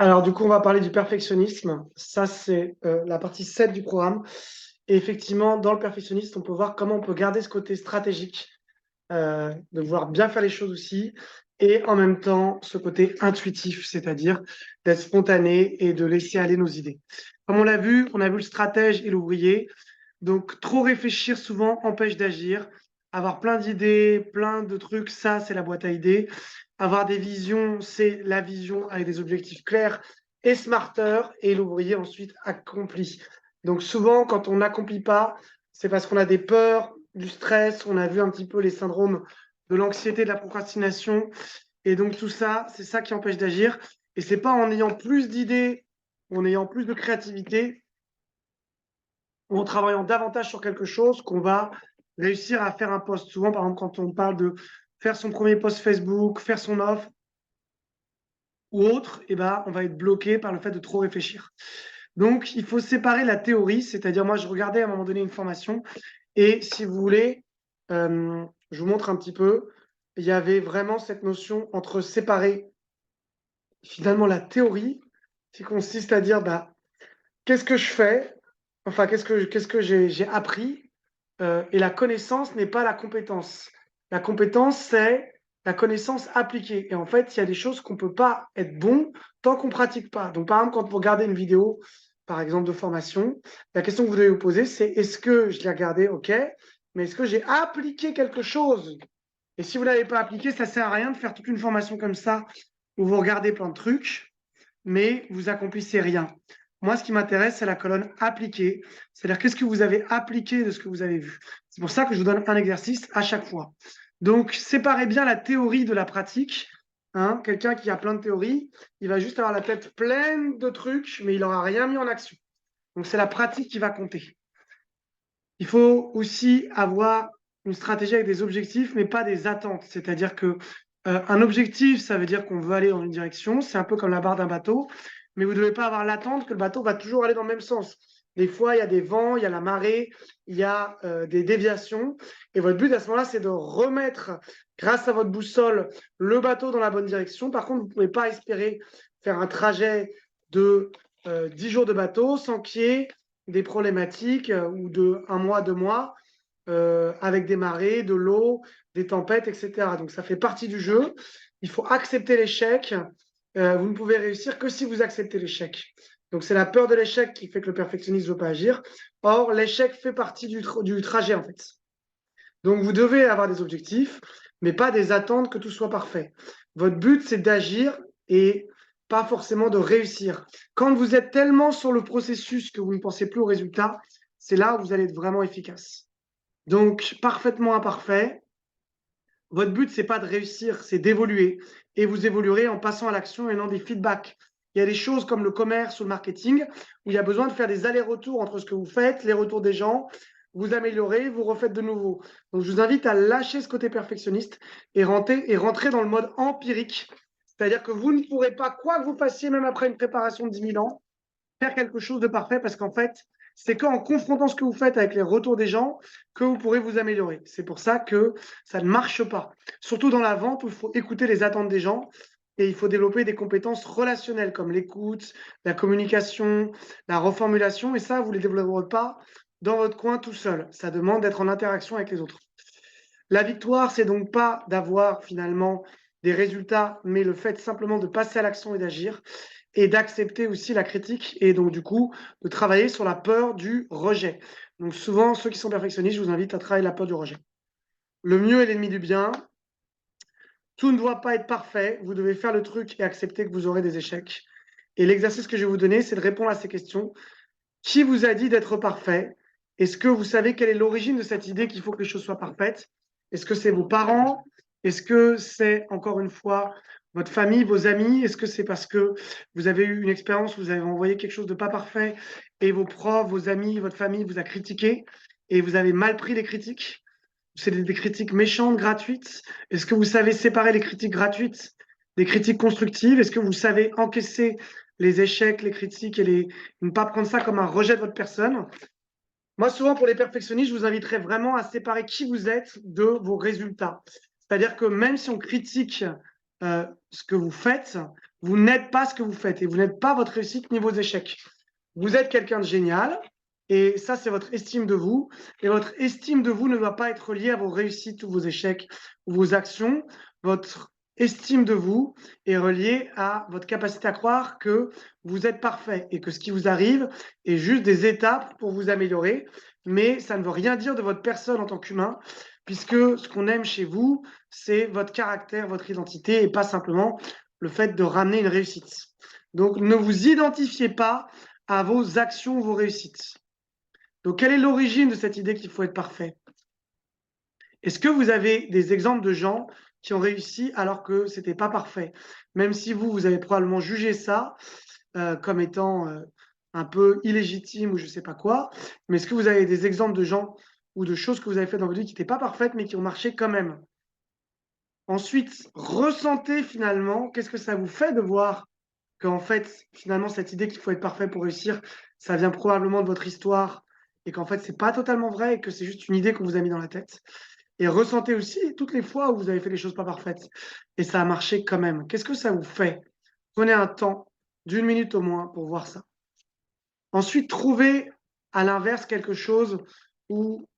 Alors, du coup, on va parler du perfectionnisme. Ça, c'est la partie 7 du programme. Et effectivement, dans le perfectionnisme, on peut voir comment on peut garder ce côté stratégique, de vouloir bien faire les choses aussi, et en même temps, ce côté intuitif, c'est-à-dire d'être spontané et de laisser aller nos idées. Comme on a vu le stratège et l'ouvrier. Donc, trop réfléchir souvent empêche d'agir. Avoir plein d'idées, plein de trucs, ça, c'est la boîte à idées. Avoir des visions, c'est la vision avec des objectifs clairs et smarter. Et l'ouvrier, ensuite, accomplit. Donc, souvent, quand on n'accomplit pas, c'est parce qu'on a des peurs, du stress. On a vu un petit peu les syndromes de l'anxiété, de la procrastination. Et donc, tout ça, c'est ça qui empêche d'agir. Et c'est pas en ayant plus d'idées, en ayant plus de créativité ou en travaillant davantage sur quelque chose qu'on va réussir à faire un post. Souvent, par exemple, quand on parle de faire son premier post Facebook, faire son offre ou autre, eh ben, on va être bloqué par le fait de trop réfléchir. Donc, il faut séparer la théorie, c'est-à-dire moi, je regardais à un moment donné une formation et si vous voulez, je vous montre un petit peu, il y avait vraiment cette notion entre séparer finalement la théorie qui consiste à dire bah, qu'est-ce que je fais, enfin qu'est-ce que j'ai appris. Et la connaissance n'est pas la compétence. La compétence, c'est la connaissance appliquée. Et en fait, il y a des choses qu'on ne peut pas être bon tant qu'on ne pratique pas. Donc, par exemple, quand vous regardez une vidéo, par exemple, de formation, la question que vous devez vous poser, c'est est-ce que je l'ai regardé, ok, mais est-ce que j'ai appliqué quelque chose? Et si vous ne l'avez pas appliqué, ça ne sert à rien de faire toute une formation comme ça, où vous regardez plein de trucs, mais vous accomplissez rien. Moi, ce qui m'intéresse, c'est la colonne appliquée. C'est-à-dire, qu'est-ce que vous avez appliqué de ce que vous avez vu. C'est pour ça que je vous donne un exercice à chaque fois. Donc, séparez bien la théorie de la pratique. Hein. Quelqu'un qui a plein de théories, il va juste avoir la tête pleine de trucs, mais il n'aura rien mis en action. Donc, c'est la pratique qui va compter. Il faut aussi avoir une stratégie avec des objectifs, mais pas des attentes. C'est-à-dire que un objectif, ça veut dire qu'on veut aller dans une direction. C'est un peu comme la barre d'un bateau, mais vous ne devez pas avoir l'attente que le bateau va toujours aller dans le même sens. Des fois, il y a des vents, il y a la marée, il y a des déviations. Et votre but à ce moment-là, c'est de remettre, grâce à votre boussole, le bateau dans la bonne direction. Par contre, vous ne pouvez pas espérer faire un trajet de 10 jours de bateau sans qu'il y ait des problématiques ou de un mois, 2 mois, avec des marées, de l'eau, des tempêtes, etc. Donc ça fait partie du jeu. Il faut accepter l'échec. Vous ne pouvez réussir que si vous acceptez l'échec. Donc c'est la peur de l'échec qui fait que le perfectionniste ne veut pas agir. Or, l'échec fait partie du trajet, en fait. Donc vous devez avoir des objectifs, mais pas des attentes que tout soit parfait. Votre but, c'est d'agir et pas forcément de réussir. Quand vous êtes tellement sur le processus que vous ne pensez plus au résultat, c'est là où vous allez être vraiment efficace. Donc, parfaitement imparfait, votre but, c'est pas de réussir, c'est d'évoluer. Et vous évoluerez en passant à l'action et non des feedbacks. Il y a des choses comme le commerce ou le marketing où il y a besoin de faire des allers-retours entre ce que vous faites, les retours des gens, vous améliorez, vous refaites de nouveau. Donc, je vous invite à lâcher ce côté perfectionniste et rentrer dans le mode empirique. C'est-à-dire que vous ne pourrez pas, quoi que vous fassiez, même après une préparation de 10 000 ans, faire quelque chose de parfait parce qu'en fait, c'est qu'en confrontant ce que vous faites avec les retours des gens que vous pourrez vous améliorer. C'est pour ça que ça ne marche pas. Surtout dans la vente où il faut écouter les attentes des gens et il faut développer des compétences relationnelles comme l'écoute, la communication, la reformulation. Et ça, vous ne les développerez pas dans votre coin tout seul. Ça demande d'être en interaction avec les autres. La victoire, c'est donc pas d'avoir finalement des résultats, mais le fait simplement de passer à l'action et d'agir et d'accepter aussi la critique et donc du coup de travailler sur la peur du rejet. Donc souvent, ceux qui sont perfectionnistes, je vous invite à travailler la peur du rejet. Le mieux est l'ennemi du bien. Tout ne doit pas être parfait. Vous devez faire le truc et accepter que vous aurez des échecs. Et l'exercice que je vais vous donner, c'est de répondre à ces questions. Qui vous a dit d'être parfait? Est-ce que vous savez quelle est l'origine de cette idée qu'il faut que les choses soient parfaites? Est-ce que c'est vos parents? Est-ce que c'est, encore une fois, votre famille, vos amis? Est-ce que c'est parce que vous avez eu une expérience où vous avez envoyé quelque chose de pas parfait et vos profs, vos amis, votre famille vous a critiqué et vous avez mal pris les critiques? C'est des critiques méchantes, gratuites? Est-ce que vous savez séparer les critiques gratuites des critiques constructives? Est-ce que vous savez encaisser les échecs, les critiques et ne pas prendre ça comme un rejet de votre personne? Moi, souvent, pour les perfectionnistes, je vous inviterais vraiment à séparer qui vous êtes de vos résultats. C'est-à-dire que même si on critique ce que vous faites, vous n'êtes pas ce que vous faites et vous n'êtes pas votre réussite ni vos échecs. Vous êtes quelqu'un de génial et ça, c'est votre estime de vous. Et votre estime de vous ne doit pas être liée à vos réussites ou vos échecs ou vos actions. Votre estime de vous est reliée à votre capacité à croire que vous êtes parfait et que ce qui vous arrive est juste des étapes pour vous améliorer. Mais ça ne veut rien dire de votre personne en tant qu'humain, puisque ce qu'on aime chez vous, c'est votre caractère, votre identité et pas simplement le fait de ramener une réussite. Donc, ne vous identifiez pas à vos actions, vos réussites. Donc, quelle est l'origine de cette idée qu'il faut être parfait? Est-ce que vous avez des exemples de gens qui ont réussi alors que ce n'était pas parfait? Même si vous, vous avez probablement jugé ça comme étant un peu illégitime ou je ne sais pas quoi, mais est-ce que vous avez des exemples de gens ou de choses que vous avez faites dans votre vie qui n'étaient pas parfaites mais qui ont marché quand même? Ensuite, ressentez finalement, qu'est-ce que ça vous fait de voir qu'en fait, finalement, cette idée qu'il faut être parfait pour réussir, ça vient probablement de votre histoire et qu'en fait, c'est pas totalement vrai et que c'est juste une idée qu'on vous a mis dans la tête. Et ressentez aussi toutes les fois où vous avez fait les choses pas parfaites et ça a marché quand même. Qu'est-ce que ça vous fait? Prenez un temps d'une minute au moins pour voir ça. Ensuite, trouvez à l'inverse quelque chose où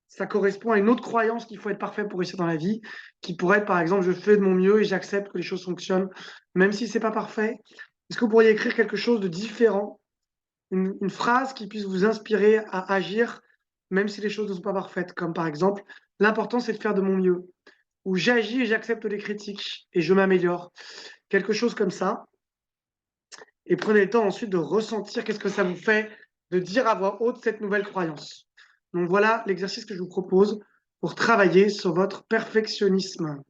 ça correspond à une autre croyance qu'il faut être parfait pour réussir dans la vie, qui pourrait être par exemple, je fais de mon mieux et j'accepte que les choses fonctionnent, même si c'est pas parfait. Est-ce que vous pourriez écrire quelque chose de différent, une phrase qui puisse vous inspirer à agir, même si les choses ne sont pas parfaites, comme par exemple, l'important c'est de faire de mon mieux, ou j'agis et j'accepte les critiques et je m'améliore. Quelque chose comme ça. Et prenez le temps ensuite de ressentir qu'est-ce que ça vous fait de dire à voix haute cette nouvelle croyance. Donc voilà l'exercice que je vous propose pour travailler sur votre perfectionnisme.